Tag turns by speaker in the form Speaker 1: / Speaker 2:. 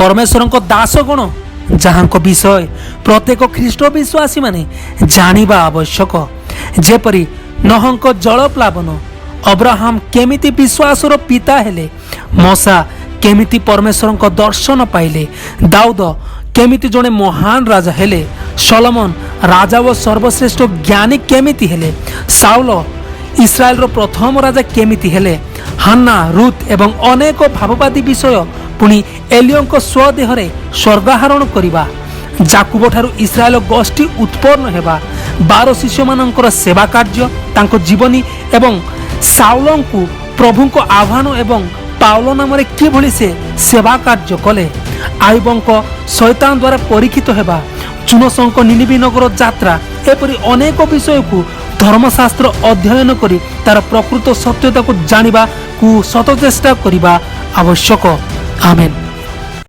Speaker 1: परमेश्वर दासगण जहाँ विषय प्रत्येक ख्रीष्ट विश्वासी माने जानिबा आवश्यक। जेपरी नहंक जल प्लावन, अब्राहम केमिति विश्वासर पिता हेले, मूसा केमिति परमेश्वर दर्शन पाइले, दाऊद केमिति जड़े महान राजा हेले, सलोमन राजा व सर्वश्रेष्ठ ज्ञानी केमिति हेले, साउल इस्राएल रो प्रथम राजा केमिति हेले, हान्ना रुथ एवं अनेक भाववादी विषय पुणी एलियों स्वदेहरे स्वर्गारोहण करवा, जाकुब ठारू इस्राएल गोष्ठी उत्पन्न हेबा, 12 शिष्य मानकर सेवा कार्य, तांको जीवनी एवं साउल को प्रभु को आह्वान एवं पाउल नाम किभली से सेवा कार्य कले, आयुबंक शैतान द्वारा परीक्षित हेबा, चुनसंक निनिबी नगर यात्रा, एपरी अनेक विषय को धर्मशास्त्र अध्ययन करी तार प्रकृत सत्यता को जानिबा को सतचेष्टा करिबा आवश्यक। आमेन।